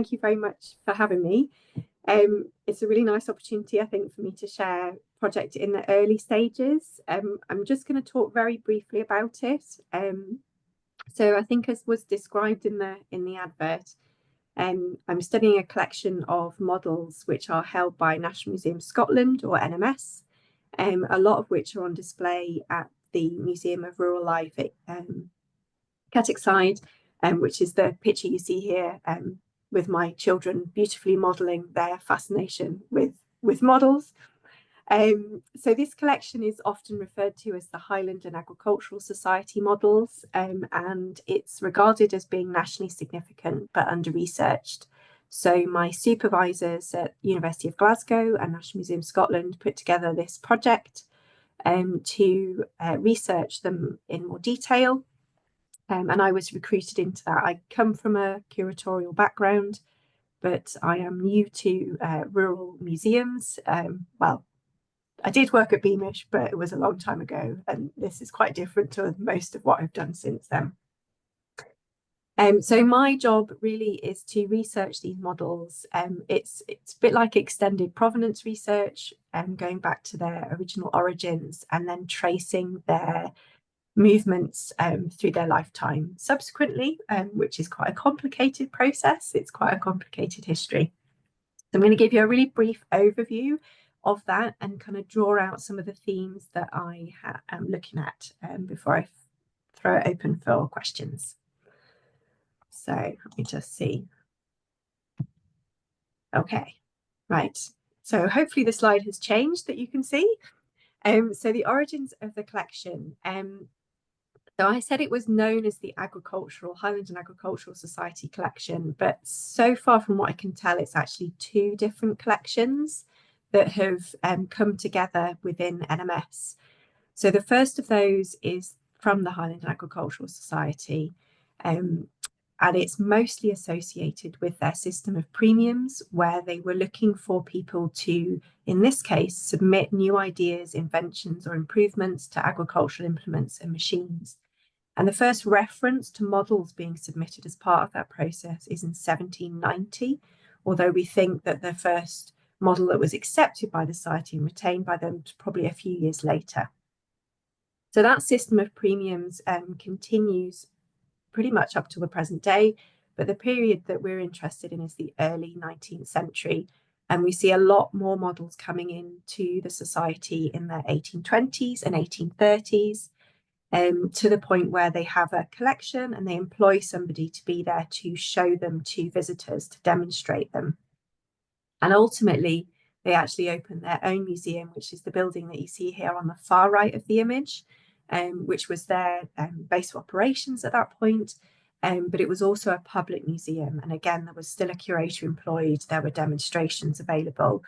Thank you very much for having me. It's a really nice opportunity, I think, for me to share a project in the early stages. I'm just going to talk very briefly about it. So I think, as was described in the advert, I'm studying a collection of models which are held by National Museum Scotland, or NMS, a lot of which are on display at the Museum of Rural Life at Kittochside, which is the picture you see here, with my children beautifully modelling their fascination with models. So this collection is often referred to as the Highland and Agricultural Society models, and it's regarded as being nationally significant but under-researched. So my supervisors at University of Glasgow and National Museum Scotland put together this project to research them in more detail. And I was recruited into that. I come from a curatorial background, but I am new to rural museums. Well, I did work at Beamish, but it was a long time ago, and this is quite different to most of what I've done since then. So my job really is to research these models. It's a bit like extended provenance research, going back to their original origins and then tracing their movements through their lifetime subsequently, which is quite a complicated process. It's quite a complicated history. So I'm going to give you a really brief overview of that and kind of draw out some of the themes that I am looking at before I throw it open for questions. So let me just see. Okay, right. So hopefully the slide has changed that you can see. So the origins of the collection. So I said it was known as the Highland and Agricultural Society collection, but so far from what I can tell, it's actually two different collections that have come together within NMS. So the first of those is from the Highland and Agricultural Society, and it's mostly associated with their system of premiums, where they were looking for people to, in this case, submit new ideas, inventions, or improvements to agricultural implements and machines. And the first reference to models being submitted as part of that process is in 1790, although we think that the first model that was accepted by the Society and retained by them was probably a few years later. So that system of premiums continues pretty much up to the present day, but the period that we're interested in is the early 19th century. And we see a lot more models coming into the Society in the 1820s and 1830s. To the point where they have a collection and they employ somebody to be there to show them to visitors, to demonstrate them. And ultimately, they actually opened their own museum, which is the building that you see here on the far right of the image, which was their base of operations at that point. But it was also a public museum. And again, there was still a curator employed. There were demonstrations available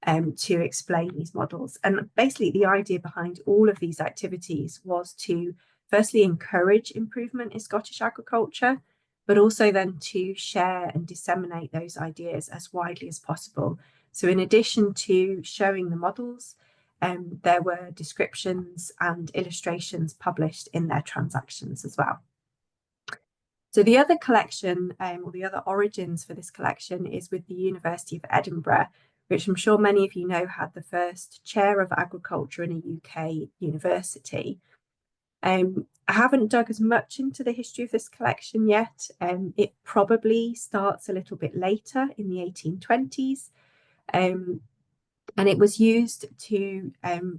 to explain these models. And basically the idea behind all of these activities was to firstly encourage improvement in Scottish agriculture, but also then to share and disseminate those ideas as widely as possible. So in addition to showing the models, there were descriptions and illustrations published in their transactions as well. So the other collection, or the other origins for this collection, is with the University of Edinburgh, which I'm sure many of you know had the first chair of agriculture in a UK university. I haven't dug as much into the history of this collection yet. It probably starts a little bit later in the 1820s. And it was used to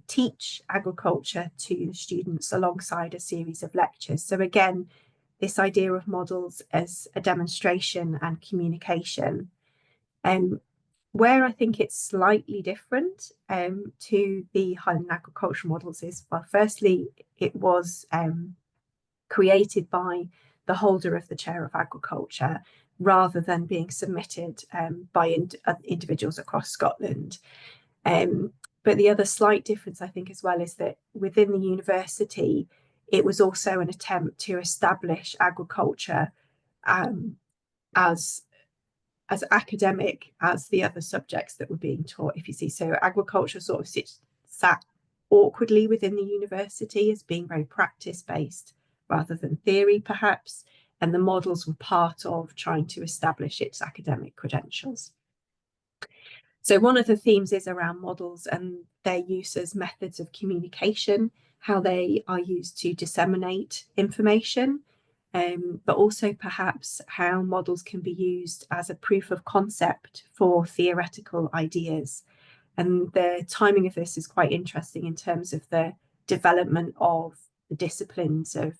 teach agriculture to the students alongside a series of lectures. So again, this idea of models as a demonstration and communication. Where I think it's slightly different to the Highland agricultural models is, well, firstly, it was created by the holder of the chair of agriculture rather than being submitted by individuals across Scotland. But the other slight difference, I think, as well, is that within the university, it was also an attempt to establish agriculture as academic as the other subjects that were being taught, if you see. So agriculture sort of sat awkwardly within the university as being very practice-based rather than theory, perhaps. and the models were part of trying to establish its academic credentials. So one of the themes is around models and their use as methods of communication, how they are used to disseminate information, but also perhaps how models can be used as a proof of concept for theoretical ideas. And the timing of this is quite interesting in terms of the development of the disciplines of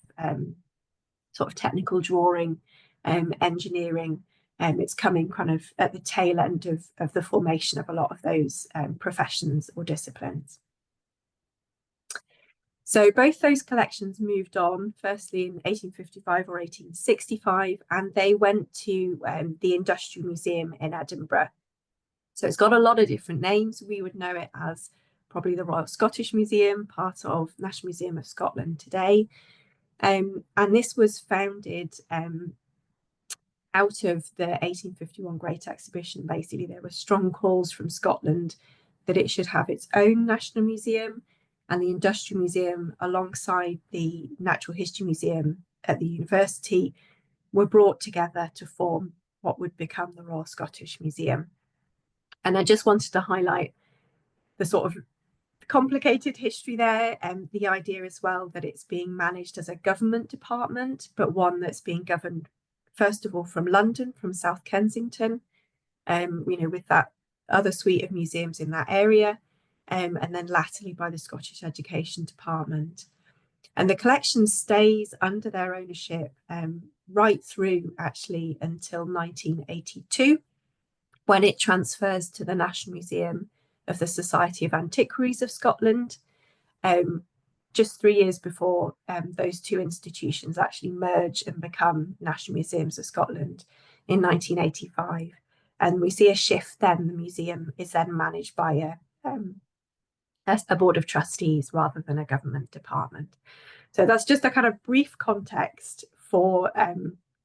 sort of technical drawing, engineering. It's coming kind of at the tail end of the formation of a lot of those professions or disciplines. So both those collections moved on, firstly in 1855 or 1865, and they went to the Industrial Museum in Edinburgh. So it's got a lot of different names. We would know it as probably the Royal Scottish Museum, part of National Museum of Scotland today. And this was founded out of the 1851 Great Exhibition. Basically, there were strong calls from Scotland that it should have its own national museum, and the Industrial Museum, alongside the Natural History Museum at the university, were brought together to form what would become the Royal Scottish Museum. And I just wanted to highlight the sort of complicated history there, and the idea as well that it's being managed as a government department, but one that's being governed first of all from London, from South Kensington, with that other suite of museums in that area, and then latterly by the Scottish Education Department. And the collection stays under their ownership right through actually until 1982, when it transfers to the National Museum of the Society of Antiquaries of Scotland, just 3 years before those two institutions actually merge and become National Museums of Scotland in 1985. And we see a shift then. The museum is then managed by a board of trustees rather than a government department. So that's just a kind of brief context for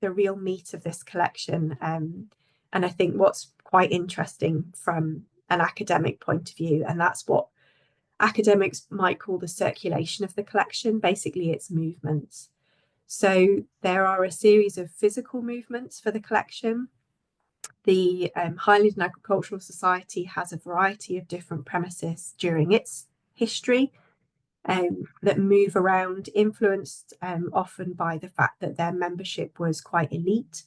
the real meat of this collection. And I think what's quite interesting from an academic point of view, and that's what academics might call the circulation of the collection, basically its movements. So there are a series of physical movements for the collection. The Highland and Agricultural Society has a variety of different premises during its history that move around, influenced often by the fact that their membership was quite elite.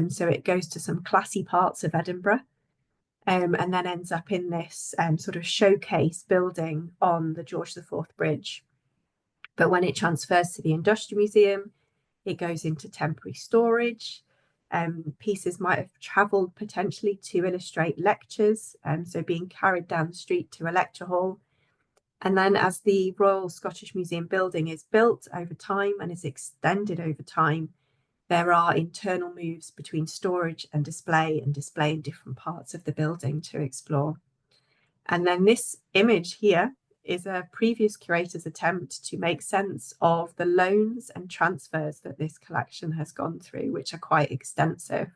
So it goes to some classy parts of Edinburgh, and then ends up in this sort of showcase building on the George IV Bridge. But when it transfers to the Industrial Museum, it goes into temporary storage. Pieces might have travelled potentially to illustrate lectures, so being carried down the street to a lecture hall. And then as the Royal Scottish Museum building is built over time and is extended over time, there are internal moves between storage and display in different parts of the building to explore. And then this image here is a previous curator's attempt to make sense of the loans and transfers that this collection has gone through, which are quite extensive.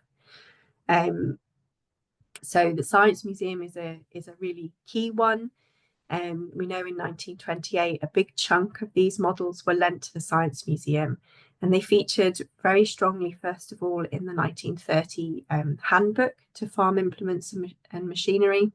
So the Science Museum is a really key one. We know in 1928, a big chunk of these models were lent to the Science Museum, and they featured very strongly, first of all, in the 1930 handbook to farm implements and machinery,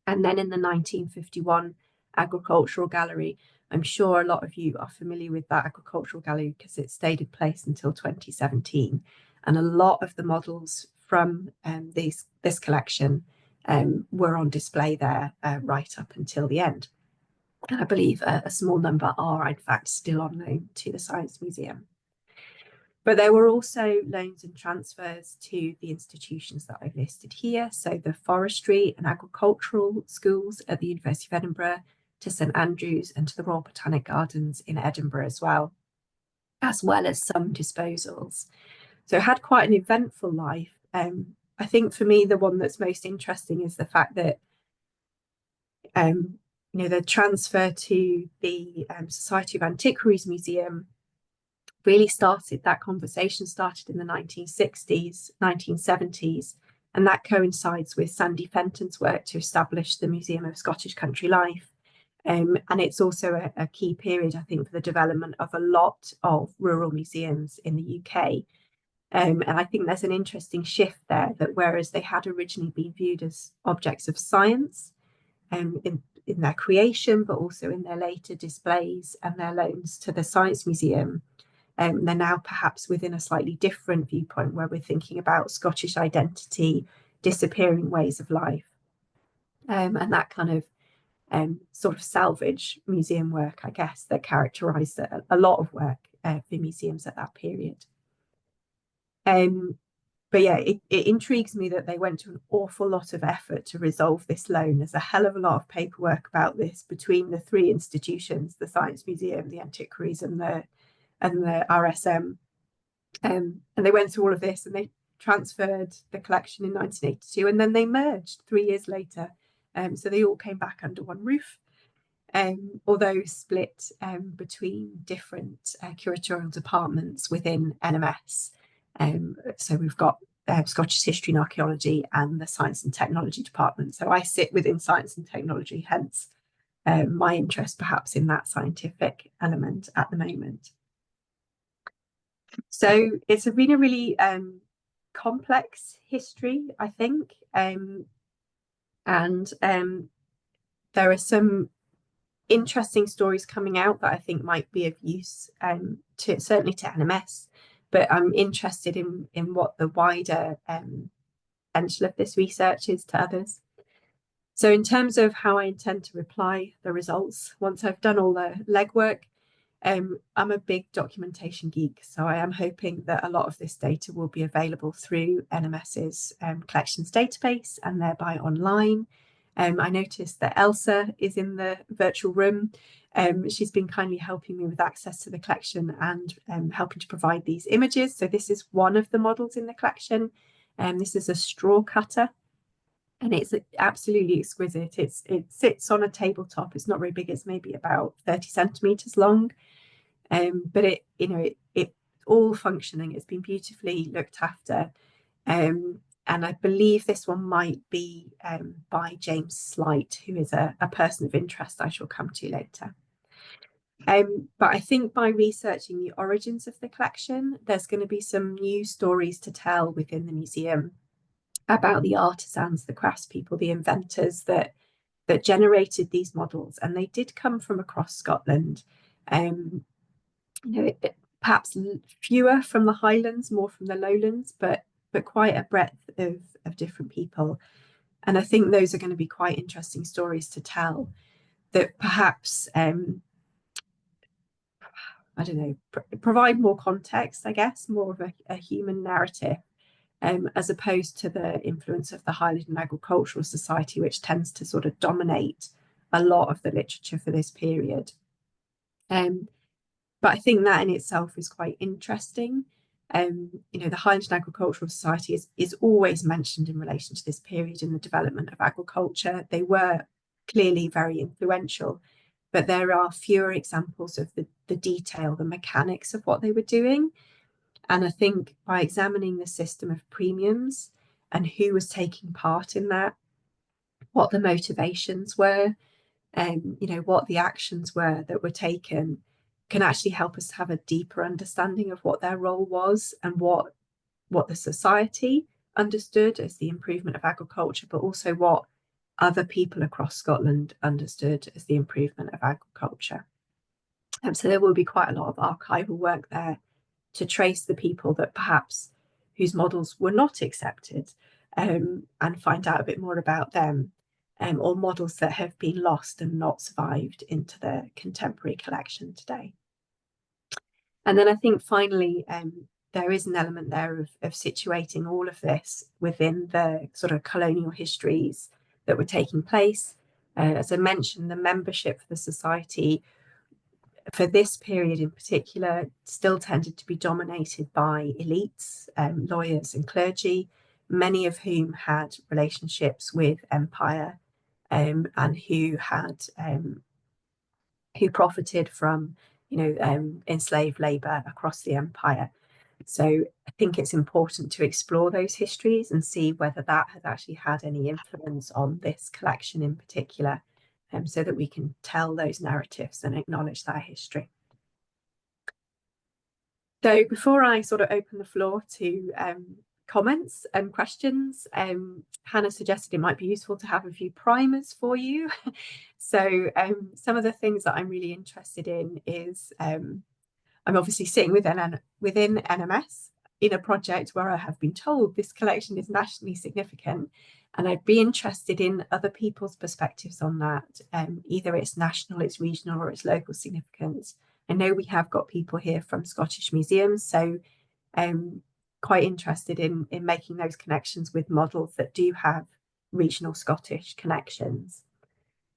and then in the 1951 agricultural gallery. I'm sure a lot of you are familiar with that agricultural gallery because it stayed in place until 2017, and a lot of the models from this collection were on display there right up until the end. And I believe a small number are, in fact, still on loan to the Science Museum. But there were also loans and transfers to the institutions that I've listed here. So the forestry and agricultural schools at the University of Edinburgh, to St Andrews, and to the Royal Botanic Gardens in Edinburgh as well as some disposals. So it had quite an eventful life. I think for me, the one that's most interesting is the fact that the transfer to the Society of Antiquaries Museum really started, that conversation started in the 1960s, 1970s, and that coincides with Sandy Fenton's work to establish the Museum of Scottish Country Life. And it's also a key period, I think, for the development of a lot of rural museums in the UK. And I think there's an interesting shift there, that whereas they had originally been viewed as objects of science in their creation, but also in their later displays and their loans to the Science Museum, they're now perhaps within a slightly different viewpoint, where we're thinking about Scottish identity, disappearing ways of life, and that kind of sort of salvage museum work, I guess, that characterised a lot of work for museums at that period. But yeah, it intrigues me that they went to an awful lot of effort to resolve this loan. There's a hell of a lot of paperwork about this between the three institutions, the Science Museum, the Antiquaries, and the RSM. And they went through all of this, and they transferred the collection in 1982, and then they merged 3 years later. So they all came back under one roof, although split between different curatorial departments within NMS. So we've got Scottish History and Archaeology and the Science and Technology department. So I sit within Science and Technology, hence my interest perhaps in that scientific element at the moment. So it's been a really complex history, I think, and there are some interesting stories coming out that I think might be of use certainly to NMS, but I'm interested in what the wider potential of this research is to others. So in terms of how I intend to reply the results, once I've done all the legwork, I'm a big documentation geek, so I am hoping that a lot of this data will be available through NMS's collections database and thereby online. I noticed that Elsa is in the virtual room. She's been kindly helping me with access to the collection and helping to provide these images. So this is one of the models in the collection. This is a straw cutter, and it's absolutely exquisite. It sits on a tabletop. It's not very big. It's maybe about 30 centimeters long, but it all functioning. It's been beautifully looked after. And I believe this one might be by James Slight, who is a person of interest I shall come to later. But I think by researching the origins of the collection, there's going to be some new stories to tell within the museum about the artisans, the craftspeople, the inventors that generated these models. And they did come from across Scotland. Perhaps fewer from the Highlands, more from the Lowlands, but quite a breadth of different people. And I think those are going to be quite interesting stories to tell, that perhaps, I don't know, provide more context, I guess, more of a human narrative, as opposed to the influence of the Highland and Agricultural Society, which tends to sort of dominate a lot of the literature for this period. But I think that in itself is quite interesting. The Highland and Agricultural Society is always mentioned in relation to this period in the development of agriculture. They were clearly very influential, but there are fewer examples of the detail, the mechanics of what they were doing. And I think by examining the system of premiums and who was taking part in that, what the motivations were, what the actions were that were taken, can actually help us have a deeper understanding of what their role was and what the society understood as the improvement of agriculture, but also what other people across Scotland understood as the improvement of agriculture. So there will be quite a lot of archival work there to trace the people that perhaps whose models were not accepted, and find out a bit more about them, or models that have been lost and not survived into the contemporary collection today. And then I think finally, there is an element there of situating all of this within the sort of colonial histories that were taking place. As I mentioned, the membership for the society for this period in particular still tended to be dominated by elites, lawyers and clergy, many of whom had relationships with empire, and who profited from enslaved labour across the empire. So I think it's important to explore those histories and see whether that has actually had any influence on this collection in particular, so that we can tell those narratives and acknowledge that history. So before I sort of open the floor to comments and questions, Hannah suggested it might be useful to have a few primers for you. So some of the things that I'm really interested in is I'm obviously sitting within NMS in a project where I have been told this collection is nationally significant, and I'd be interested in other people's perspectives on that. Either it's national, it's regional, or it's local significance. I know we have got people here from Scottish museums, so quite interested in making those connections with models that do have regional Scottish connections.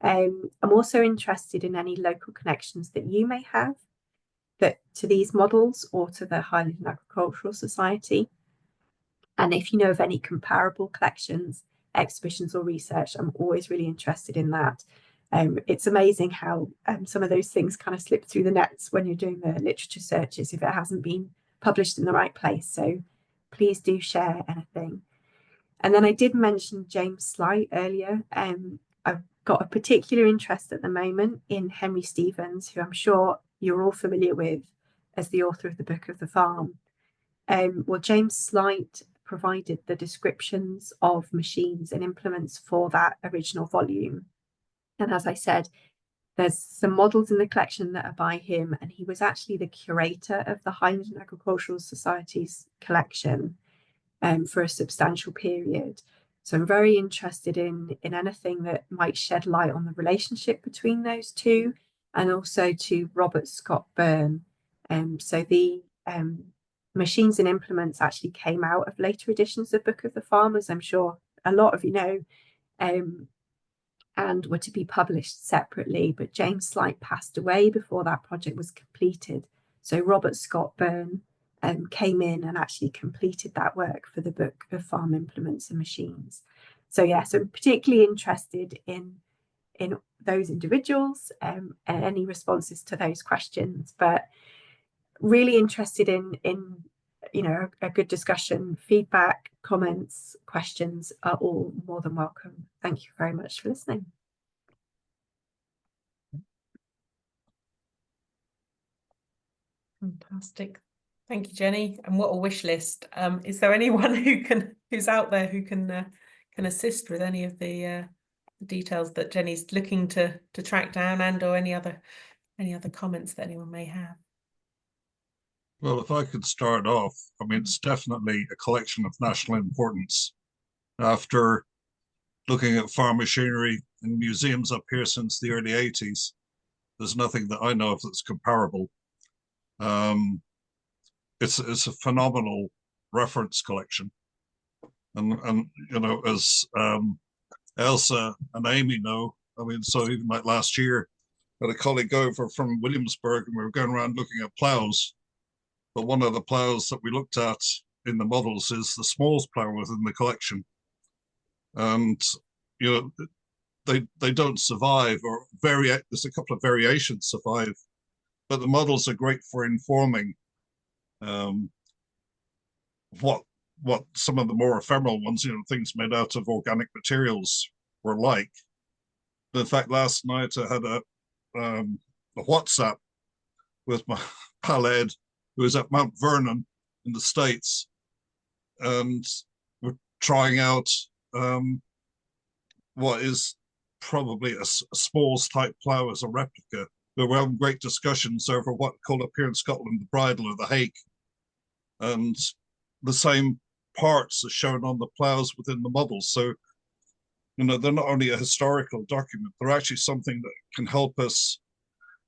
I'm also interested in any local connections that you may have to these models or to the Highland Agricultural Society. And if you know of any comparable collections, exhibitions or research, I'm always really interested in that. It's amazing how some of those things kind of slip through the nets when you're doing the literature searches if it hasn't been published in the right place. So please do share anything. And then I did mention James Slight earlier. I've got a particular interest at the moment in Henry Stevens, who I'm sure you're all familiar with as the author of the Book of the Farm. Well, James Slight provided the descriptions of machines and implements for that original volume. And as I said, there's some models in the collection that are by him, and he was actually the curator of the Highland Agricultural Society's collection for a substantial period. So I'm very interested in anything that might shed light on the relationship between those two, and also to Robert Scott Byrne. So the machines and implements actually came out of later editions of Book of the Farm, as I'm sure a lot of you know, and were to be published separately. But James Slight passed away before that project was completed. So Robert Scott Byrne came in and actually completed that work for the Book of Farm Implements and Machines. So yeah, so I'm particularly interested in those individuals and any responses to those questions, but really interested in you know, a good discussion. Feedback, comments, questions are all more than welcome. Thank you very much for listening. Fantastic. Thank you, Jenny. And what a wish list. Is there anyone who's out there who can assist with any of the details that Jenny's looking to track down, and or any other comments that anyone may have? Well, if I could start off, I mean, it's definitely a collection of national importance. After looking at farm machinery in museums up here since the early 80s, there's nothing that I know of that's comparable. It's a phenomenal reference collection. And you know, as Elsa and Amy know, I mean, so even like last year, I had a colleague over from Williamsburg, and we were going around looking at plows. But one of the plows that we looked at in the models is the smallest plow within the collection. And, you know, they don't survive, or there's a couple of variations survive, but the models are great for informing what some of the more ephemeral ones, you know, things made out of organic materials were like. But in fact, last night I had a WhatsApp with my pal Ed, who is at Mount Vernon in the States, and we're trying out what is probably a Smalls type plough as a replica. But we're having great discussions over what called up here in Scotland the bridle or the hake, and the same parts are shown on the ploughs within the models. So, you know, they're not only a historical document, they're actually something that can help us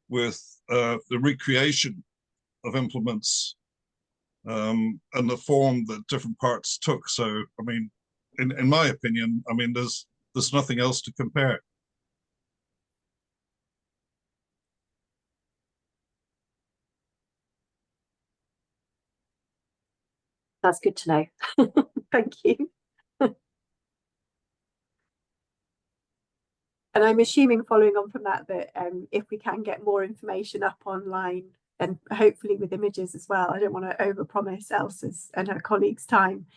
with the recreation of implements and the form that different parts took. So, I mean, in my opinion, I mean, there's nothing else to compare. That's good to know. Thank you. And I'm assuming, following on from that, that if we can get more information up online, and hopefully with images as well, I don't want to overpromise Elsa's and her colleagues' time,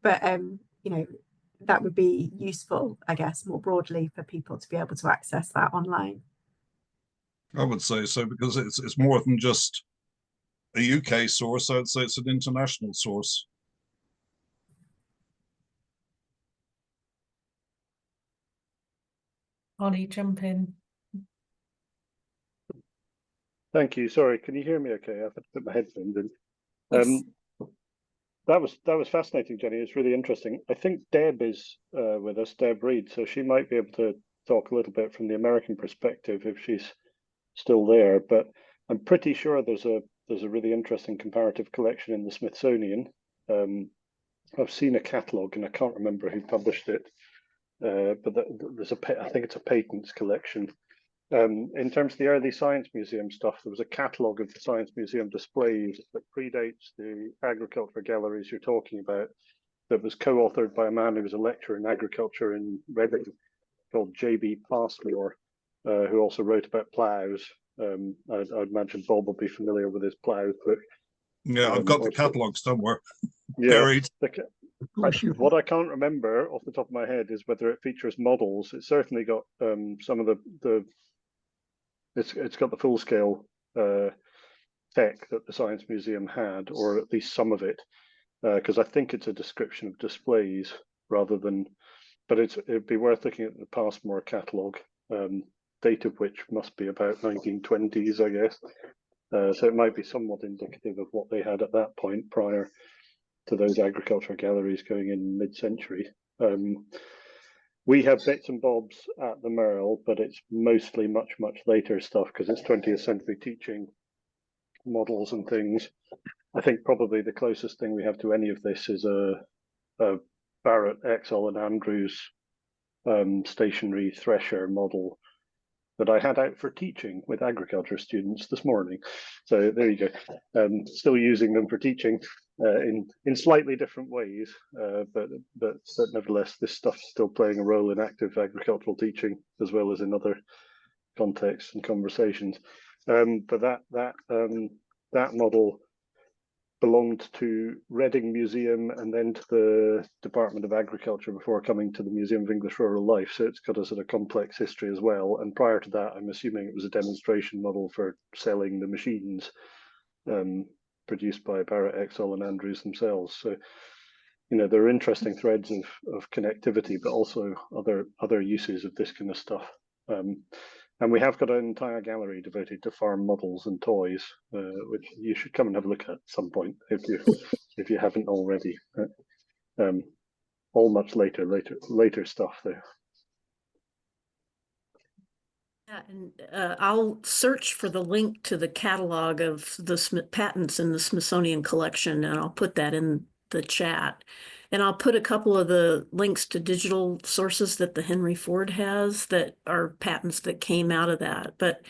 but you know, that would be useful, I guess, more broadly for people to be able to access that online. I would say so, because it's more than just a UK source. I'd say it's an international source. Ollie, jump in. Thank you. Sorry, can you hear me okay? I've had to put my headphones in. Yes. That was fascinating, Jenny. It's really interesting. I think Deb is with us, Deb Reed, so she might be able to talk a little bit from the American perspective if she's still there. But I'm pretty sure there's a really interesting comparative collection in the Smithsonian. I've seen a catalogue and I can't remember who published it, but there's I think it's a patents collection. In terms of the early Science Museum stuff, there was a catalogue of the Science Museum displays that predates the agriculture galleries you're talking about, that was co-authored by a man who was a lecturer in agriculture in Reading called J.B. Passmore, who also wrote about ploughs. I'd imagine Bob will be familiar with his plough book. Yeah, I've got the catalogue somewhere Yeah, buried. What I can't remember off the top of my head is whether it features models. It's certainly got some of the it's got the full scale tech that the Science Museum had, or at least some of it, because I think it's a description of displays rather than. But it'd be worth looking at the Passmore catalogue, date of which must be about 1920s, I guess. So it might be somewhat indicative of what they had at that point prior to those agricultural galleries going in mid-century. We have bits and bobs at the Merrill, but it's mostly much later stuff because it's 20th century teaching models and things. I think probably the closest thing we have to any of this is a Barrett, Exel and Andrews stationary thresher model that I had out for teaching with agriculture students this morning. So there you go. Still using them for teaching in slightly different ways, but nevertheless, this stuff's still playing a role in active agricultural teaching as well as in other contexts and conversations. But that model belonged to Reading Museum and then to the Department of Agriculture before coming to the Museum of English Rural Life. So it's got a sort of complex history as well. And prior to that, I'm assuming it was a demonstration model for selling the machines produced by Barrett, Exel and Andrews themselves. So, you know, there are interesting threads of connectivity, but also other uses of this kind of stuff. And we have got an entire gallery devoted to farm models and toys, which you should come and have a look at some point if you haven't already. All much later stuff there. Yeah, and I'll search for the link to the catalog of the patents in the Smithsonian collection, and I'll put that in the chat. And I'll put a couple of the links to digital sources that the Henry Ford has that are patents that came out of that. But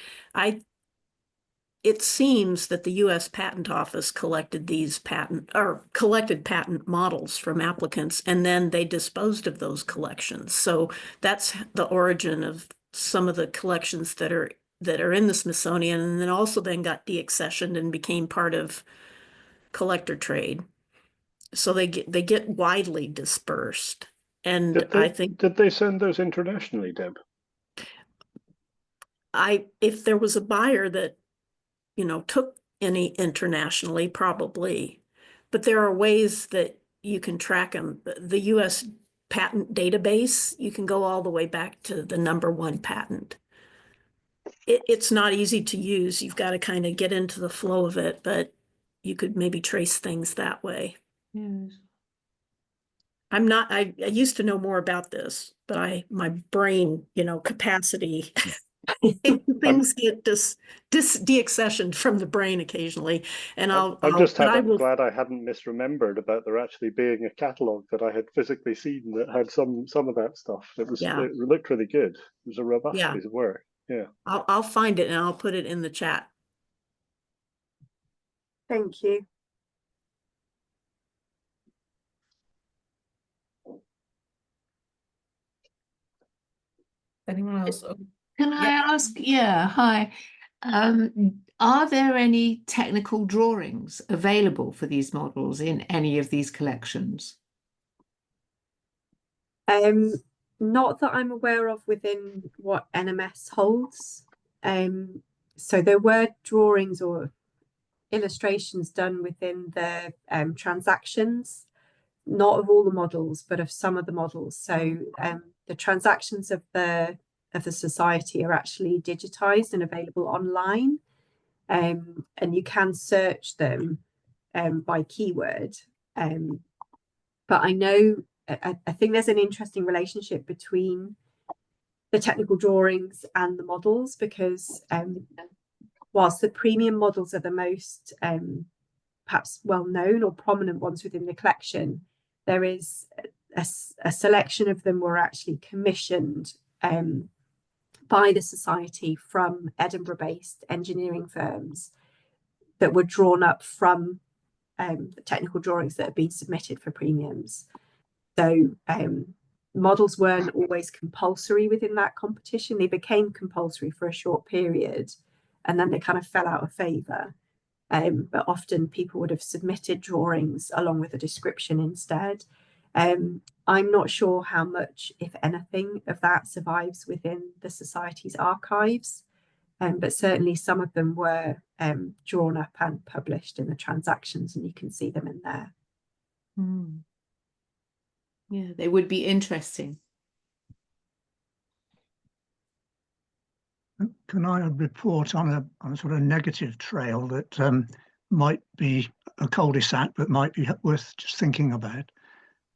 it seems that the U.S. Patent Office collected patent models from applicants, and then they disposed of those collections. So that's the origin of some of the collections that are in the Smithsonian, and then also then got deaccessioned and became part of collector trade. So they get widely dispersed. And did they send those internationally, Deb? If there was a buyer that, you know, took any internationally, probably. But there are ways that you can track them. The U.S. patent database, you can go all the way back to the #1 patent. It's not easy to use. You've got to kind of get into the flow of it, but you could maybe trace things that way. Yes. I used to know more about this, but my brain, you know, capacity, things get deaccessioned from the brain occasionly. And I'm glad I hadn't misremembered about there actually being a catalogue that I had physically seen that had some of that stuff. It looked really good. It was a robust piece of work. Yeah. I'll find it and I'll put it in the chat. Thank you. Anyone else? Can I ask? Yeah, hi. Are there any technical drawings available for these models in any of these collections? Not that I'm aware of within what NMS holds. So there were drawings or illustrations done within the transactions, not of all the models, but of some of the models. So the transactions of the society are actually digitized and available online, and you can search them by keyword. But I know, I think there's an interesting relationship between the technical drawings and the models, because whilst the premium models are the most perhaps well-known or prominent ones within the collection, there is a selection of them were actually commissioned by the society from Edinburgh-based engineering firms that were drawn up from the technical drawings that have been submitted for premiums. So models weren't always compulsory within that competition. They became compulsory for a short period, and then they kind of fell out of favour. But often people would have submitted drawings along with a description instead. I'm not sure how much, if anything, of that survives within the Society's archives, but certainly some of them were drawn up and published in the transactions, and you can see them in there. Mm. Yeah, they would be interesting. Can I report on a sort of negative trail that might be a cul-de-sac, but might be worth just thinking about?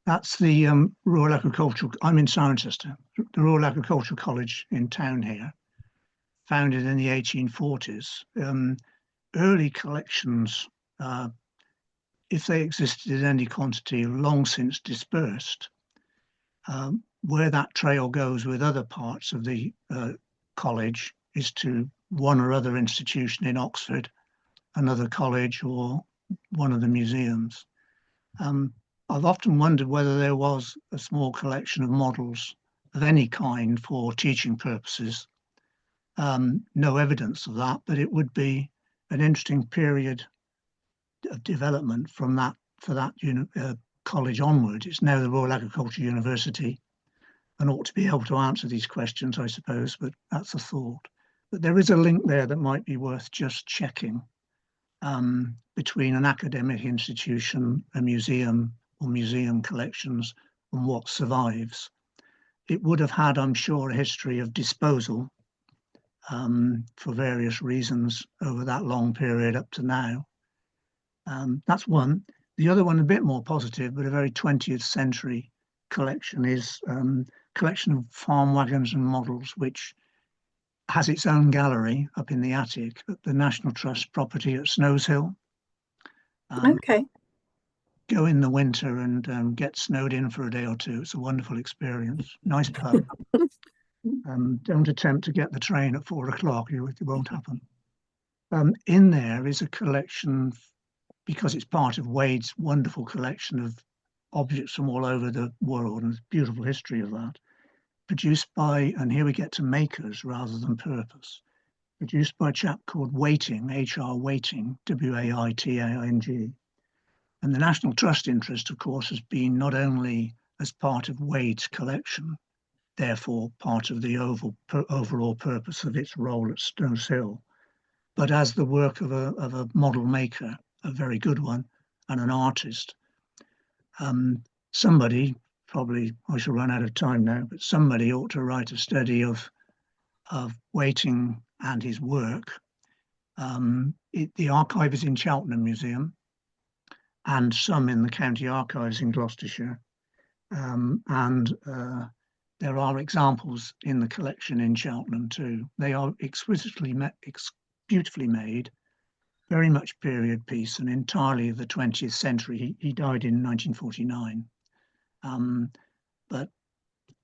That's the Royal Agricultural. I'm in Cirencester, the Royal Agricultural College in town here, founded in the 1840s. Early collections, if they existed in any quantity, long since dispersed. Where that trail goes with other parts of the college is to one or other institution in Oxford, another college, or one of the museums. I've often wondered whether there was a small collection of models of any kind for teaching purposes. No evidence of that, but it would be an interesting period of development from that, for that college onward. It's now the Royal Agricultural University and ought to be able to answer these questions, I suppose, but that's a thought. But there is a link there that might be worth just checking between an academic institution, a museum, or museum collections, and what survives. It would have had, I'm sure, a history of disposal for various reasons over that long period up to now. That's one. The other one, a bit more positive, but a very 20th century collection, is collection of farm wagons and models, which has its own gallery up in the attic at the National Trust property at Snows Hill. Okay. Go in the winter and get snowed in for a day or two. It's a wonderful experience. Nice pub. Don't attempt to get the train at 4 o'clock. It won't happen. In there is a collection, because it's part of Wade's wonderful collection of objects from all over the world, and there's a beautiful history of that, produced by, and here we get to makers rather than purpose, produced by a chap called Waiting, H.R. Waiting, W-A-I-T-A-I-N-G. And the National Trust interest, of course, has been not only as part of Wade's collection, therefore part of the overall purpose of its role at Snows Hill, but as the work of a model maker, a very good one, and an artist. Somebody, probably, I shall run out of time now, but somebody ought to write a study of Waiting and his work. The archive is in Cheltenham Museum, and some in the county archives in Gloucestershire. There are examples in the collection in Cheltenham too. They are exquisitely, beautifully made, very much period piece, and entirely of the 20th century. He died in 1949. But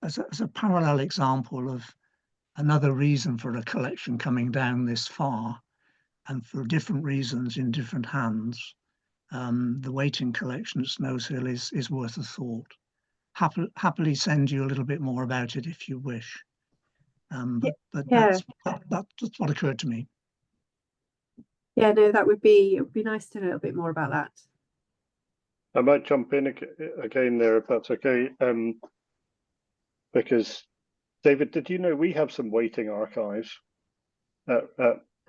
as a parallel example of another reason for a collection coming down this far, and for different reasons in different hands, the Waiting collection at Snows Hill is worth a thought. Happily send you a little bit more about it if you wish. But that's what occurred to me. Yeah, no, it would be nice to know a little bit more about that. I might jump in again there, if that's okay. Because, David, did you know we have some Waiting archives at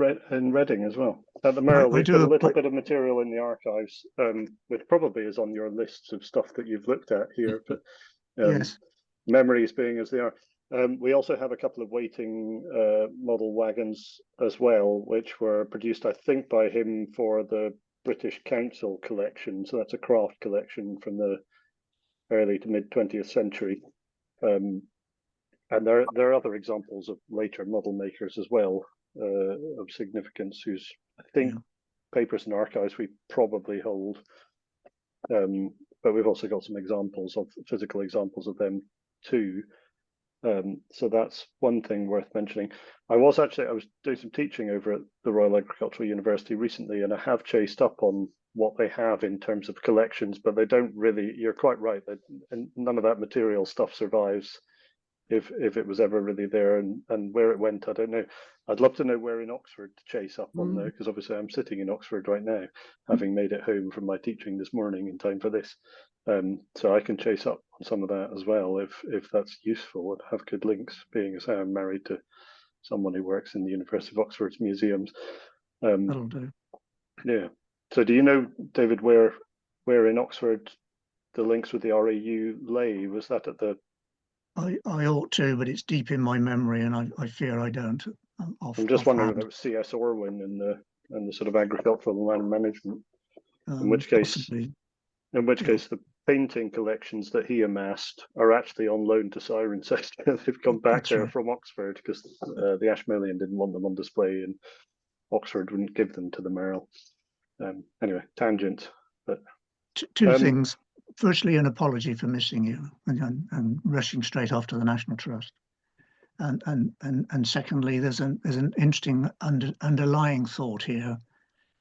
in Reading as well. At the Merrill, I we've do got a a- little bit of material in the archives, which probably is on your lists of stuff that you've looked at here, but Yes. memories being as they are. We also have a couple of waiting model wagons as well, which were produced, I think, by him for the British Council collection. So that's a craft collection from the early to mid 20th century. And there are other examples of later model makers as well, of significance, whose, I think, papers and archives we probably hold. But we've also got some examples of physical examples of them too. So that's one thing worth mentioning. I was doing some teaching over at the Royal Agricultural University recently, and I have chased up on what they have in terms of collections, but they don't really, you're quite right, and none of that material stuff survives if it was ever really there, and where it went, I don't know. I'd love to know where in Oxford to chase up on though, because obviously I'm sitting in Oxford right now, having made it home from my teaching this morning in time for this. So I can chase up on some of that as well if that's useful and have good links, being as I'm married to someone who works in the University of Oxford's museums. That'll do. Yeah. So do you know, David, where in Oxford the links with the RAU lay? Was that at the... I ought to, but it's deep in my memory, and I fear I don't. I'm just wondering if it was C.S. Orwin and the sort of agricultural and land management. In which case, possibly. in which case, the painting collections that he amassed are actually on loan to Cirencester. They've come back there from Oxford because the Ashmolean didn't want them on display, and Oxford wouldn't give them to the Merrill. Anyway, tangent. But two things. Firstly, an apology for missing you and rushing straight off to the National Trust. And secondly, there's an interesting underlying thought here,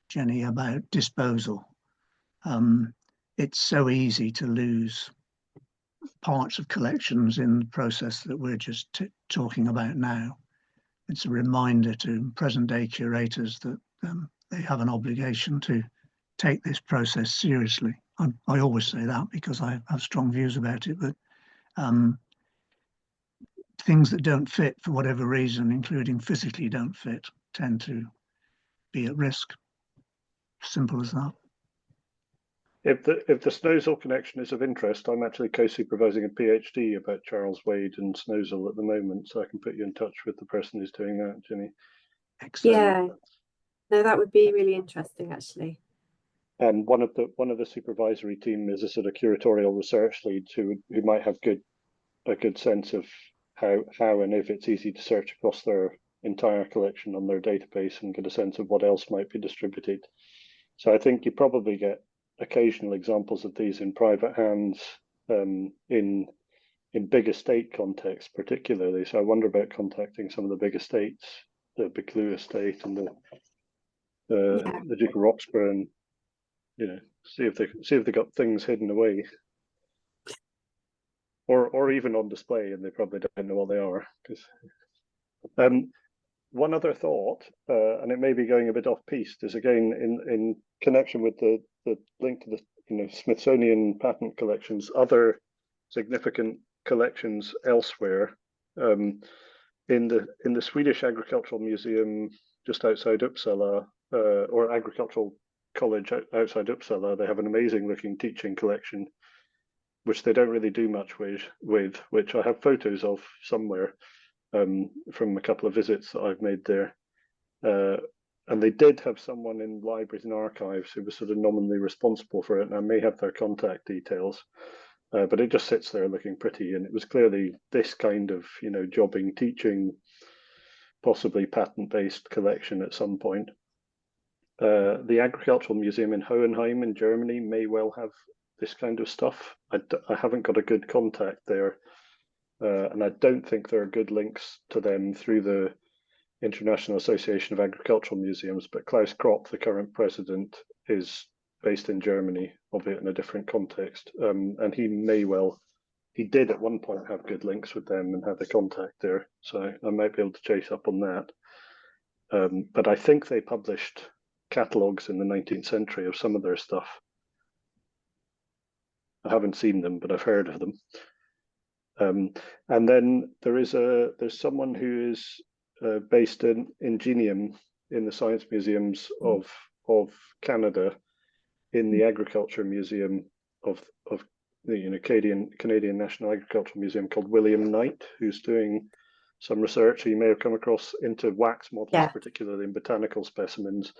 Jenny, about disposal. It's so easy to lose parts of collections in the process that we're just talking about now. It's a reminder to present-day curators that they have an obligation to take this process seriously. I always say that because I have strong views about it, but things that don't fit for whatever reason, including physically don't fit, tend to be at risk. Simple as that. If the Snowzell connection is of interest, I'm actually co-supervising a PhD about Charles Wade and Snowzell at the moment, so I can put you in touch with the person who's doing that, Jenny. Excellent. Yeah, no, that would be really interesting, actually. And one of the supervisory team is a sort of curatorial research lead who might have a good sense of how and if it's easy to search across their entire collection on their database and get a sense of what else might be distributed. So I think you probably get occasional examples of these in private hands, in big estate context particularly. So I wonder about contacting some of the big estates, the Biclue estate and the Duke of Roxburgh, and see if they got things hidden away, or even on display, and they probably don't know what they are. One other thought, and it may be going a bit off piste, is again in connection with the link to the Smithsonian patent collections, other significant collections elsewhere. In the Swedish Agricultural Museum just outside Uppsala, or Agricultural College outside Uppsala, they have an amazing looking teaching collection, which they don't really do much with, which I have photos of somewhere from a couple of visits that I've made there. And they did have someone in libraries and archives who was sort of nominally responsible for it, and I may have their contact details. But it just sits there looking pretty, and it was clearly this kind of, jobbing, teaching, possibly patent-based collection at some point. The Agricultural Museum in Hohenheim in Germany may well have this kind of stuff. I haven't got a good contact there, and I don't think there are good links to them through the International Association of Agricultural Museums, but Klaus Kropp, the current president, is based in Germany, albeit in a different context, and he did at one point have good links with them and have a contact there, so I might be able to chase up on that. But I think they published catalogues in the 19th century of some of their stuff. I haven't seen them, but I've heard of them. And then there's someone who is based in Ingenium in the science museums of Canada, in the Agriculture Museum of the Canadian National Agricultural Museum, called William Knight, who's doing some research you may have come across into wax models, particularly in botanical specimens.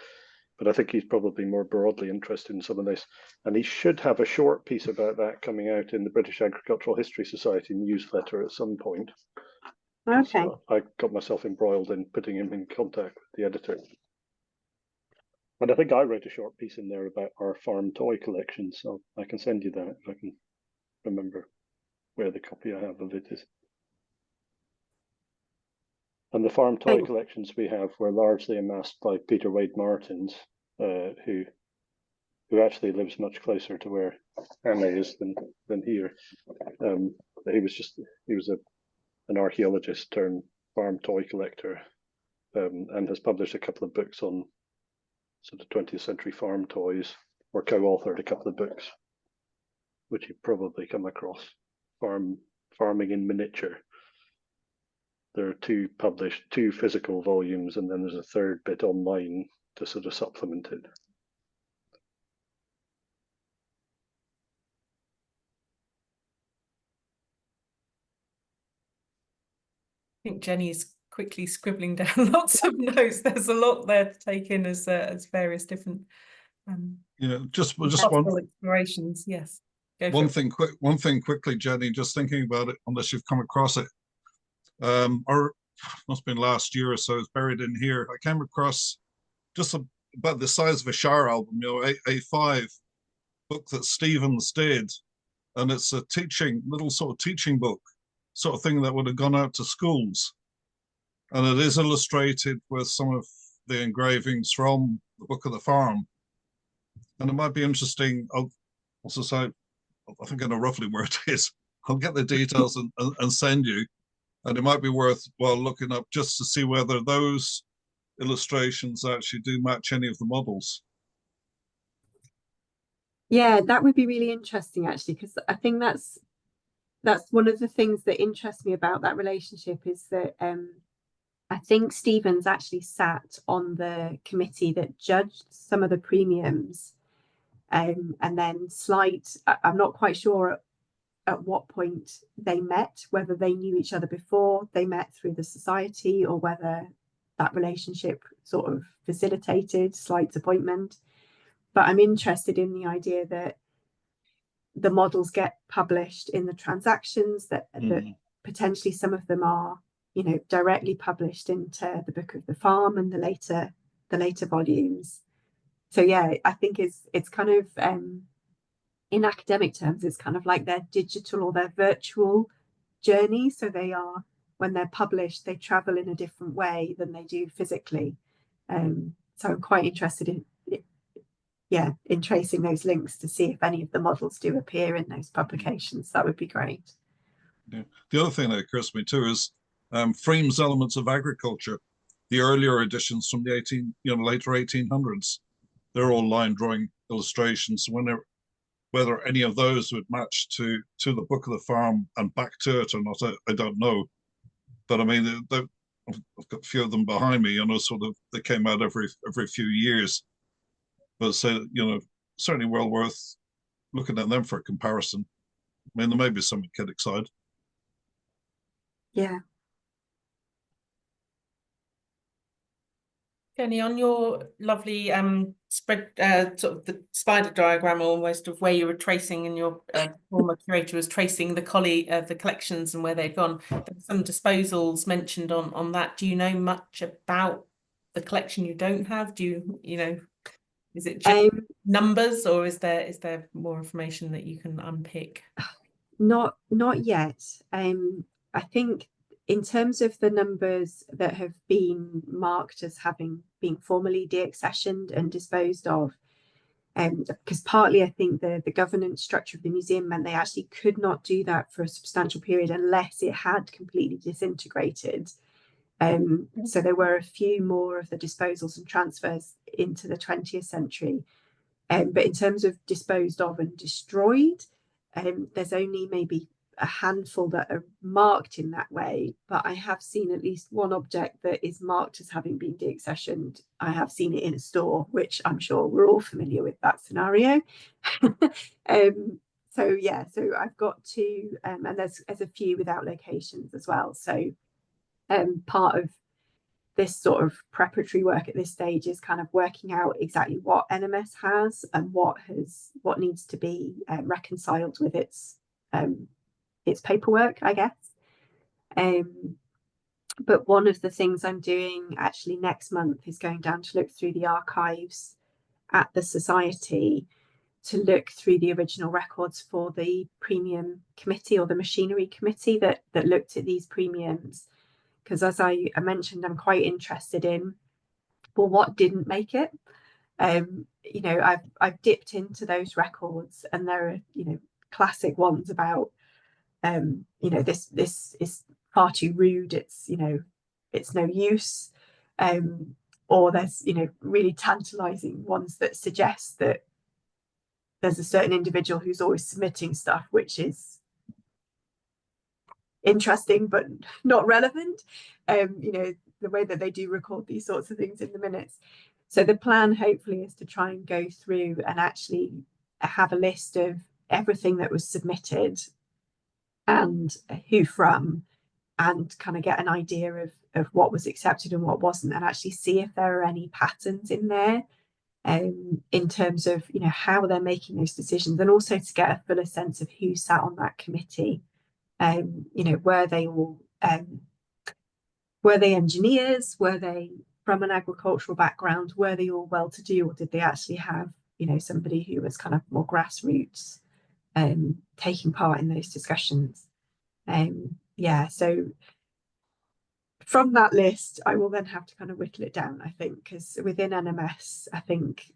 But I think he's probably more broadly interested in some of this. And he should have a short piece about that coming out in the British Agricultural History Society newsletter at some point. Okay. So I got myself embroiled in putting him in contact with the editor. And I think I wrote a short piece in there about our farm toy collection, so I can send you that if I can remember where the copy I have of it is. And the farm toy collections we have were largely amassed by Peter Wade Martins, who actually lives much closer to where Anna is than here. He was an archaeologist turned farm toy collector, and has published a couple of books on sort of 20th century farm toys, or co-authored a couple of books, which you've probably come across. Farming in Miniature. There are two physical volumes, and then there's a third bit online to sort of supplement it. I think Jenny's quickly scribbling down lots of notes. There's a lot there to take in as various different just one explorations. Yes. One thing quickly, Jenny, just thinking about it, unless you've come across it. Or must have been last year or so, it's buried in here. I came across just about the size of a shower album, A5 book that Stevens did, and it's a little sort of teaching book, sort of thing that would have gone out to schools, and it is illustrated with some of the engravings from the Book of the Farm, and it might be interesting. I'll also say, I think I know roughly where it is. I'll get the details and send you. And it might be worthwhile looking up just to see whether those illustrations actually do match any of the models. Yeah, that would be really interesting, actually, because I think that's one of the things that interests me about that relationship is that I think Stevens actually sat on the committee that judged some of the premiums, and then I'm not quite sure at what point they met, whether they knew each other before they met through the society, or whether that relationship sort of facilitated Slight's appointment. But I'm interested in the idea that the models get published in the transactions, that potentially some of them are, directly published into the Book of the Farm and the later volumes. So yeah, I think it's kind of in academic terms, it's kind of like their digital or their virtual journey. So when they're published, they travel in a different way than they do physically. So I'm quite interested in tracing those links to see if any of the models do appear in those publications. That would be great. Yeah. The other thing that occurs to me too is Freeman's Elements of Agriculture, the earlier editions from the later 1800s. They're all line drawing illustrations. Whether any of those would match to the Book of the Farm and back to it or not, I don't know. But I mean, I've got a few of them behind me, sort of, they came out every few years. But certainly well worth looking at them for a comparison. I mean, there may be some at Kittochside. Yeah. Jenny, on your lovely spread, sort of the spider diagram almost of where you were tracing, and your former curator was tracing the collections and where they'd gone. There were some disposals mentioned on that. Do you know much about the collection you don't have? Is it just numbers, or is there more information that you can unpick? Not yet. I think in terms of the numbers that have been marked as having been formally deaccessioned and disposed of, because partly I think the governance structure of the museum meant they actually could not do that for a substantial period unless it had completely disintegrated. So there were a few more of the disposals and transfers into the 20th century. But in terms of disposed of and destroyed, there's only maybe a handful that are marked in that way, but I have seen at least one object that is marked as having been deaccessioned. I have seen it in a store, which I'm sure we're all familiar with that scenario. So yeah, so I've got two, and there's a few without locations as well. So part of this sort of preparatory work at this stage is kind of working out exactly what NMS has and what needs to be reconciled with its paperwork, I guess. But one of the things I'm doing actually next month is going down to look through the archives at the Society to look through the original records for the premium committee or the machinery committee that looked at these premiums. Because as I mentioned, I'm quite interested in, well, what didn't make it? You know, I've dipped into those records, and there are, you know, classic ones about, you know, this is far too rude. It's, you know, it's no use. Or there's, you know, really tantalizing ones that suggest that there's a certain individual who's always submitting stuff, which is interesting but not relevant. You know, the way that they do record these sorts of things in the minutes. So the plan hopefully is to try and go through and actually have a list of everything that was submitted and who from, and kind of get an idea of what was accepted and what wasn't, and actually see if there are any patterns in there in terms of, you know, how they're making those decisions, and also to get a fuller sense of who sat on that committee. You know, were they all were they engineers? Were they from an agricultural background? Were they all well-to-do, or did they actually have, you know, somebody who was kind of more grassroots taking part in those discussions? Yeah, so from that list, I will then have to kind of whittle it down, I think, because within NMS, I think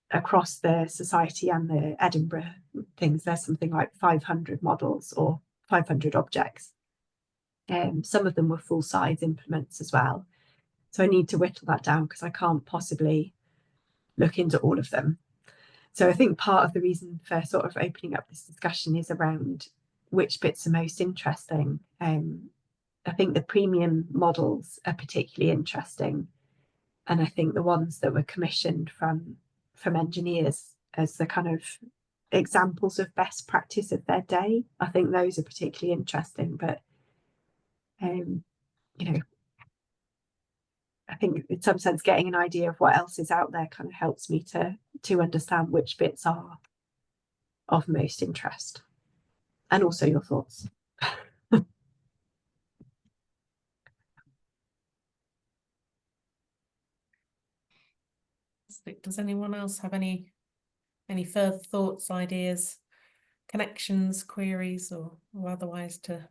across the Society and the Edinburgh things, there's something like 500 models or 500 objects. Some of them were full-size implements as well. So I need to whittle that down because I can't possibly look into all of them. So I think part of the reason for sort of opening up this discussion is around which bits are most interesting. I think the premium models are particularly interesting. And I think the ones that were commissioned from engineers as the kind of examples of best practice of their day, I think those are particularly interesting. But you know, I think in some sense getting an idea of what else is out there kind of helps me to understand which bits are of most interest, and also your thoughts. Does anyone else have any further thoughts, ideas, connections, queries, or otherwise to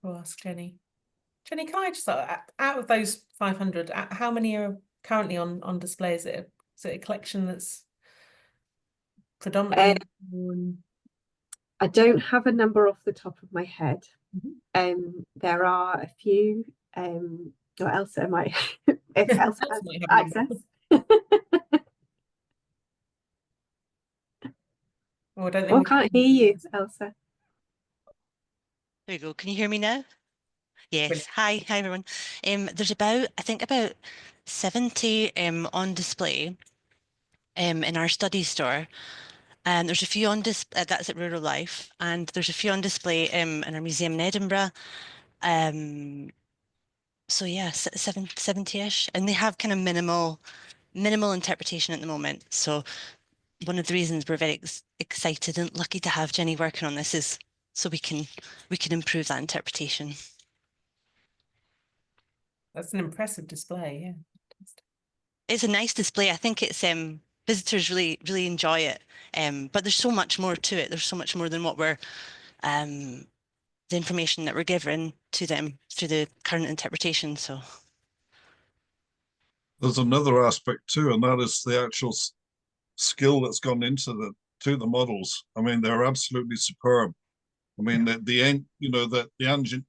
ask Jenny? Jenny, can I just, out of those 500, how many are currently on display? Is it a collection that's predominantly? I don't have a number off the top of my head. There are a few. Or Elsa might, if Elsa has access. Oh, I don't think I can't hear you, Elsa. There you go. Can you hear me now? Yes. Hi everyone. There's I think about 70 on display in our study store. There's a few on display, that's at Rural Life, and there's a few on display in our museum in Edinburgh. So yeah, 70-ish, and they have kind of minimal interpretation at the moment. So one of the reasons we're very excited and lucky to have Jenny working on this is so we can improve that interpretation. That's an impressive display, yeah. It's a nice display. I think it's visitors really enjoy it. But there's so much more to it. There's so much more than what we're the information that we're given to them through the current interpretation. So there's another aspect too, and that is the actual skill that's gone into the models. I mean, they're absolutely superb. I mean, the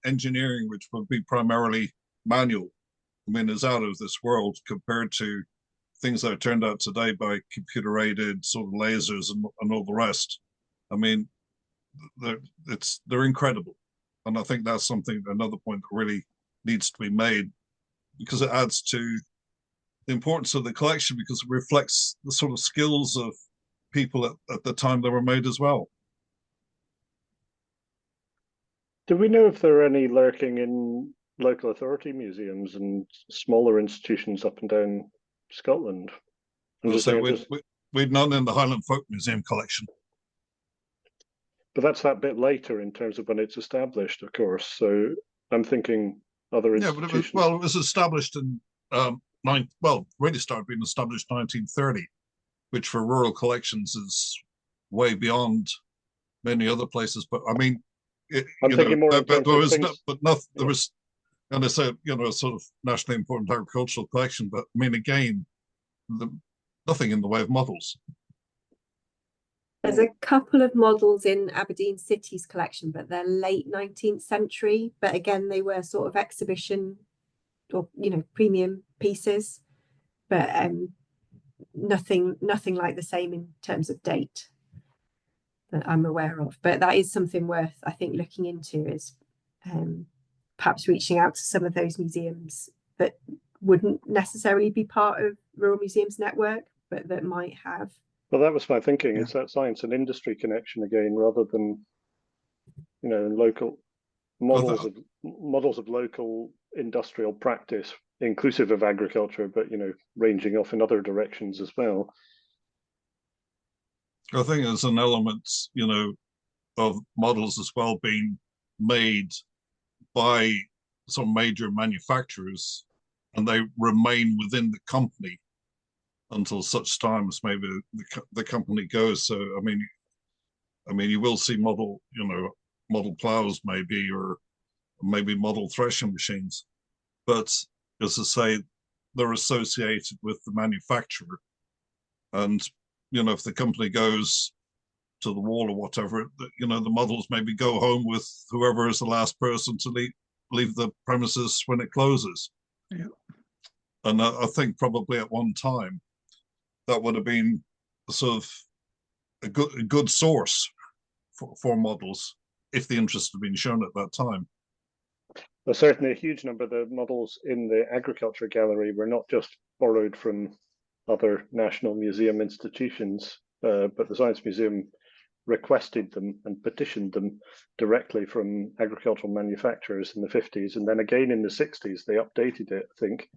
engineering, which would be primarily manual, I mean, is out of this world compared to things that are turned out today by computer-aided sort of lasers and all the rest. I mean, they're incredible, and I think that's another point that really needs to be made, because it adds to the importance of the collection, because it reflects the sort of skills of people at the time they were made as well. Do we know if there are any lurking in local authority museums and smaller institutions up and down Scotland? So we've none in the Highland Folk Museum collection. But that's that bit later in terms of when it's established, of course. So I'm thinking other institutions. Yeah, but it was established in really started being established in 1930, which for rural collections is way beyond many other places. But I mean, I'm thinking more in terms of things. There was, and it's a sort of nationally important agricultural collection. But I mean, again, nothing in the way of models. There's a couple of models in Aberdeen City's collection, but they're late 19th century. But again, they were sort of exhibition or, premium pieces, but nothing like the same in terms of date that I'm aware of. But that is something worth, I think, looking into, is perhaps reaching out to some of those museums that wouldn't necessarily be part of Rural Museums Network, but that might have. Well, that was my thinking. It's that science and industry connection again, rather than, local models of local industrial practice, inclusive of agriculture, but ranging off in other directions as well. I think there's an element, of models as well being made by some major manufacturers, and they remain within the company until such time as maybe the company goes. So I mean, you will see model plows maybe, or maybe model threshing machines, but as I say, they're associated with the manufacturer, and if the company goes to the wall or whatever, the models maybe go home with whoever is the last person to leave the premises when it closes. Yeah. And I think probably at one time that would have been sort of a good source for models, if the interest had been shown at that time. Well, certainly a huge number of the models in the agriculture gallery were not just borrowed from other national museum institutions, but the Science Museum requested them and petitioned them directly from agricultural manufacturers in the 50s. And then again in the 60s, they updated it, I think,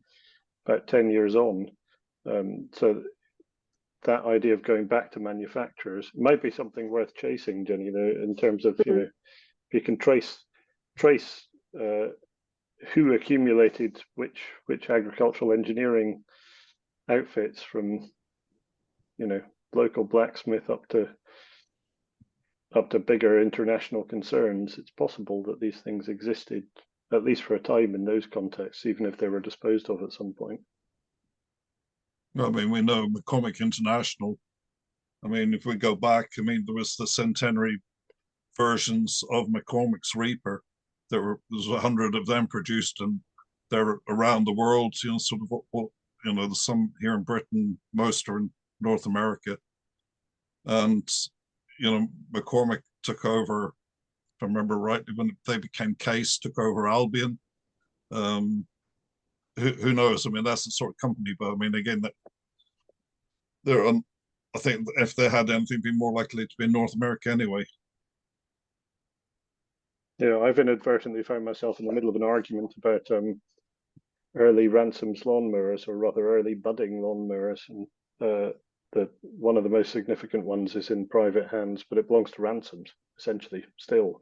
about 10 years on. So that idea of going back to manufacturers might be something worth chasing, Jenny, in terms of, if you can trace who accumulated which agricultural engineering outfits, from local blacksmith up to bigger international concerns. It's possible that these things existed, at least for a time, in those contexts, even if they were disposed of at some point. I mean, we know McCormick International. I mean, if we go back, there was the centenary versions of McCormick's Reaper. There's 100 of them produced, and they're around the world. Sort of what there's some here in Britain, most are in North America, and McCormick took over, if I remember rightly, when they became Case, took over Albion. Who knows? I mean, that's the sort of company, but I mean, again, that they're on. I think if they had anything, be more likely to be in North America anyway. Yeah, I've inadvertently found myself in the middle of an argument about early Ransom's lawnmowers, or rather early budding lawnmowers, and one of the most significant ones is in private hands, but it belongs to Ransom's essentially still,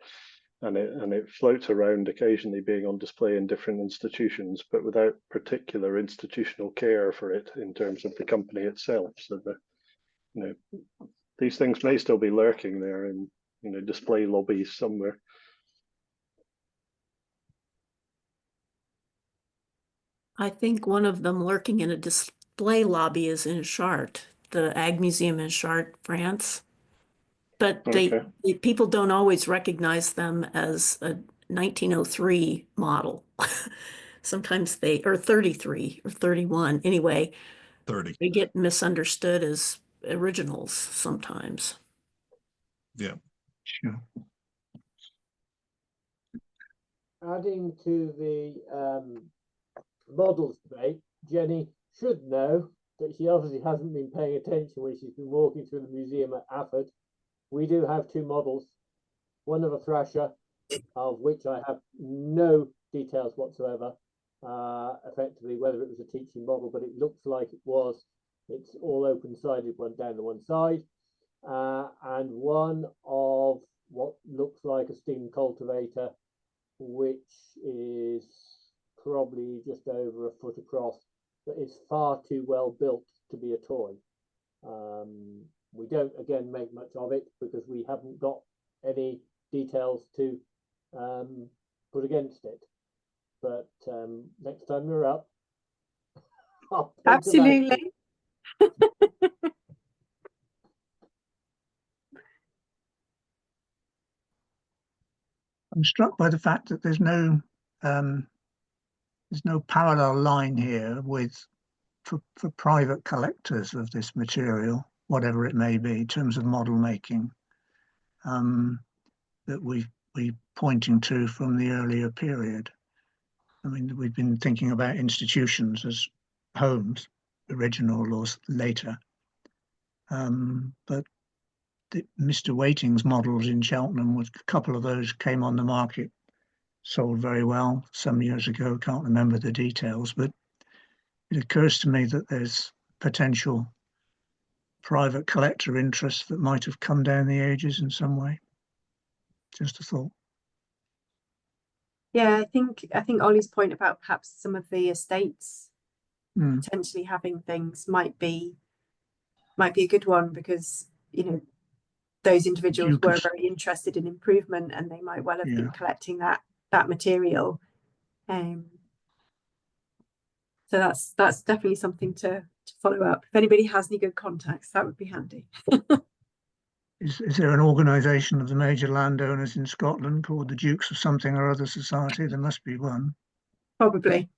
and it floats around occasionally, being on display in different institutions, but without particular institutional care for it in terms of the company itself. So these things may still be lurking there in display lobbies somewhere. I think one of them lurking in a display lobby is in Chartres, the Ag Museum in Chartres, France. But people don't always recognize them as a 1903 model. Sometimes or 33 or 31. Anyway, 30. They get misunderstood as originals sometimes. Yeah. Sure. Adding to the models debate, Jenny should know that she obviously hasn't been paying attention when she's been walking through the museum at Afford. We do have two models, one of a thrasher, of which I have no details whatsoever, effectively whether it was a teaching model, but it looks like it was. It's all open-sided, one down the one side, and one of what looks like a steam cultivator, which is probably just over a foot across, but it's far too well built to be a toy. We don't, again, make much of it because we haven't got any details to put against it. But next time we're up, I'll point them out to you. Absolutely. I'm struck by the fact that there's no parallel line here with for private collectors of this material, whatever it may be, in terms of model making, that we're pointing to from the earlier period. I mean, we've been thinking about institutions as homes, original or later, but Mr. Waiting's models in Cheltenham, a couple of those came on the market, sold very well some years ago. Can't remember the details, but it occurs to me that there's potential private collector interest that might have come down the ages in some way. Just a thought. Yeah, I think Ollie's point about perhaps some of the estates potentially having things might be a good one, because those individuals were very interested in improvement and they might well have been collecting that material. So that's definitely something to follow up. If anybody has any good contacts, that would be handy. Is there an organisation of the major landowners in Scotland called the Dukes of something or other society? There must be one. Probably.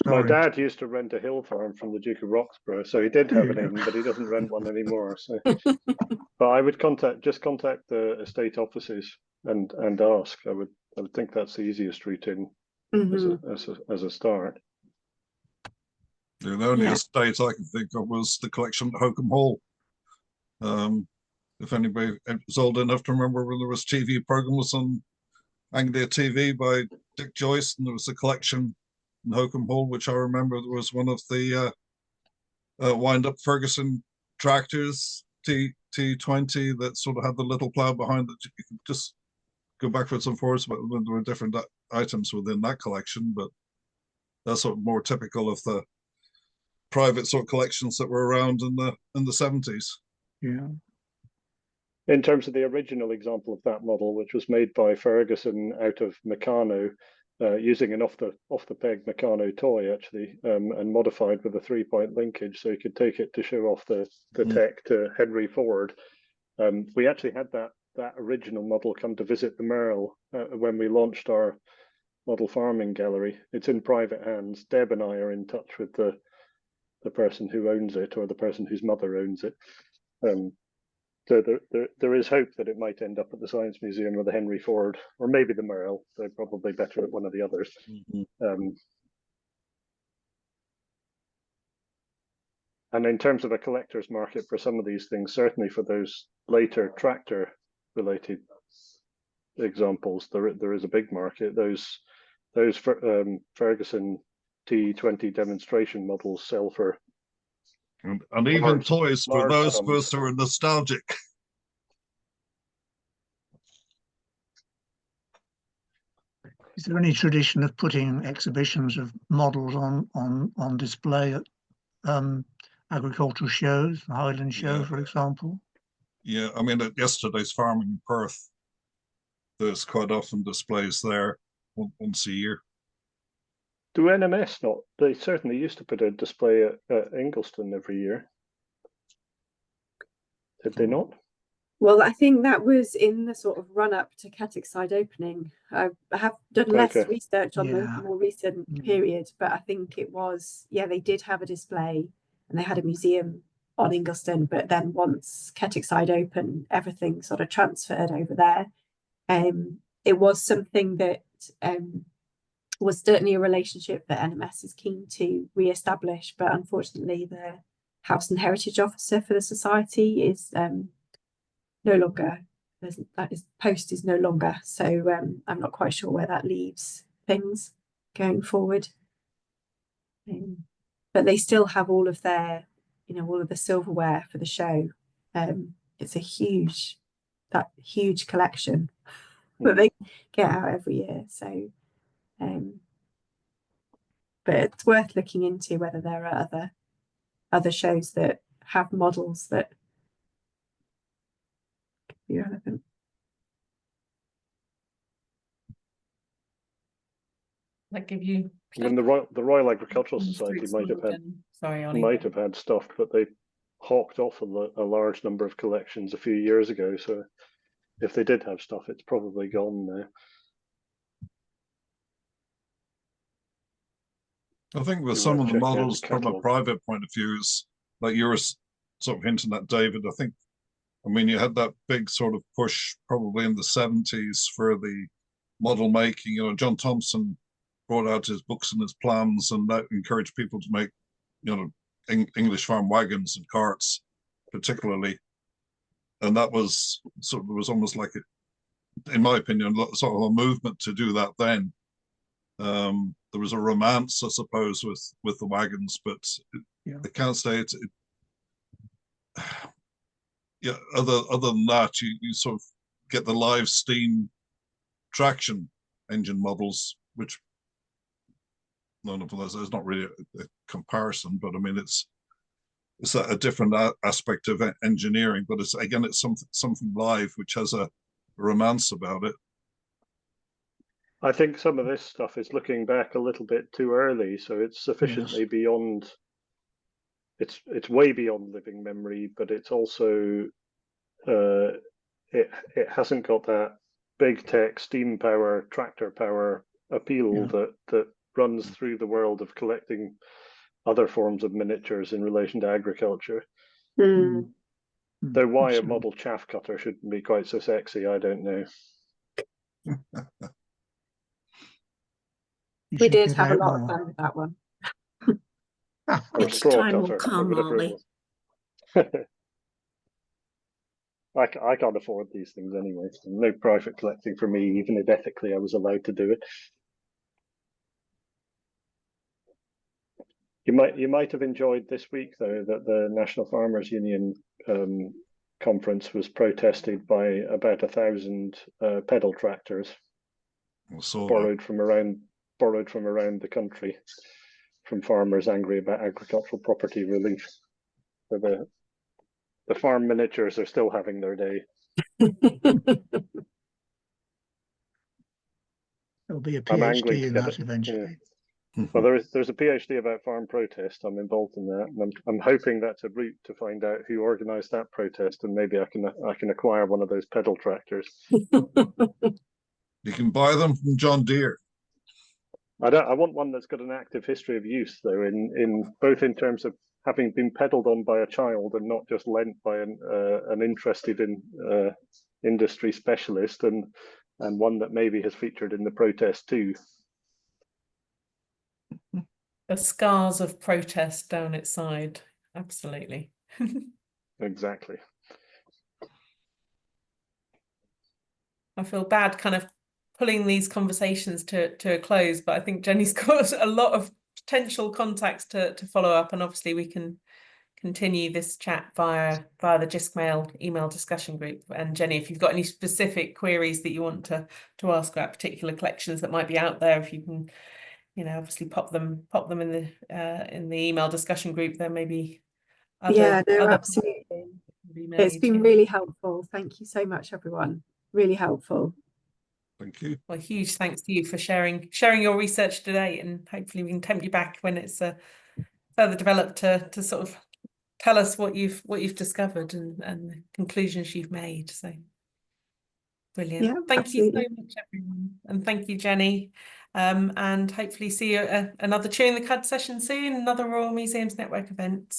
Sorry. My dad used to rent a hill farm from the Duke of Roxburgh, so he did have an inn, but he doesn't rent one anymore. So, but I would contact the estate offices and ask. I would think that's the easiest route in as a start. The only estate I can think of was the collection at Hokum Hall. If anybody was old enough to remember when there was TV programs on Anglia TV by Dick Joyce, and there was a collection in Hokum Hall, which I remember there was one of the wind-up Ferguson tractors, T20, that sort of had the little plough behind it. You could just go backwards and forwards, but there were different items within that collection, but that's sort of more typical of the private sort of collections that were around in the 70s. Yeah. In terms of the original example of that model, which was made by Ferguson out of Meccano, using an off the peg Meccano toy actually, and modified with a 3-point linkage, so you could take it to show off the tech to Henry Ford. We actually had that original model come to visit the Merle when we launched our model farming gallery. It's in private hands. Deb and I are in touch with the person who owns it, or the person whose mother owns it. So there is hope that it might end up at the Science Museum or the Henry Ford, or maybe the Merle. They're probably better at one of the others. And in terms of a collector's market for some of these things, certainly for those later tractor-related examples, there is a big market. Those Ferguson T20 demonstration models sell for. And even toys for those of us who are nostalgic. Is there any tradition of putting exhibitions of models on display at agricultural shows, the Highland show, for example? Yeah, I mean, at yesterday's farming in Perth, there's quite often displays there once a year. Do NMS not? They certainly used to put a display at Ingliston every year. Did they not? Well, I think that was in the sort of run-up to Kittochside opening. I have done less research on the more recent period, but I think it was, they did have a display and they had a museum on Ingliston, but then once Kittochside opened, everything sort of transferred over there. It was something that was certainly a relationship that NMS is keen to re-establish, but unfortunately the House and Heritage Officer for the Society is no longer, post is no longer, so I'm not quite sure where that leaves things going forward. But they still have all of their, all of the silverware for the show. It's a huge collection that they get out every year. So, but it's worth looking into whether there are other shows that have models that could be relevant. That give you. I mean, the Royal Agricultural Society might have had stuff, but they hawked off a large number of collections a few years ago. So if they did have stuff, it's probably gone now. I think with some of the models from a private point of view, is like you were sort of hinting at, David. I mean, you had that big sort of push probably in the 70s for the model making. John Thompson brought out his books and his plans, and that encouraged people to make, English farm wagons and carts, particularly. And that was sort of, it was almost like, in my opinion, sort of a movement to do that then. There was a romance, I suppose, with the wagons, but I can't say it. Yeah, other than that, you sort of get the live steam traction engine models, which none of those, there's not really a comparison, but I mean, it's a different aspect of engineering, but it's something live which has a romance about it. I think some of this stuff is looking back a little bit too early, so it's sufficiently beyond. It's way beyond living memory, but it's also it hasn't got that big tech steam power, tractor power appeal that runs through the world of collecting other forms of miniatures in relation to agriculture. Though why a model chaff cutter shouldn't be quite so sexy, I don't know. We did have a lot of fun with that one. Its time will come, Molly. I can't afford these things anyway. So no private collecting for me, even if ethically I was allowed to do it. You might have enjoyed this week though that the National Farmers Union conference was protested by about 1,000 pedal tractors borrowed from around the country from farmers angry about agricultural property relief. So the farm miniatures are still having their day. There'll be a PhD in that eventually. Yeah. Well, there's a PhD about farm protest. I'm involved in that, and I'm hoping that's a route to find out who organised that protest, and maybe I can acquire one of those pedal tractors. You can buy them from John Deere. I want one that's got an active history of use, though, in both in terms of having been pedalled on by a child and not just lent by an interested in industry specialist, and one that maybe has featured in the protest too. The scars of protest down its side, absolutely. Exactly. I feel bad kind of pulling these conversations to a close, but I think Jenny's got a lot of potential contacts to follow up, and obviously we can continue this chat via the Jiskmail email discussion group. And Jenny, if you've got any specific queries that you want to ask about particular collections that might be out there, if you can, obviously pop them in the email discussion group, there may be other, absolutely. It's been really helpful. Thank you so much, everyone. Really helpful. Thank you. Well, huge thanks to you for sharing your research today, and hopefully we can tempt you back when it's further developed to sort of tell us what you've discovered and the conclusions you've made. So brilliant. Yeah, thank absolutely. you so much, everyone, and thank you, Jenny. And hopefully see you at another Chewing the Cud session soon, another Royal Museums Network event.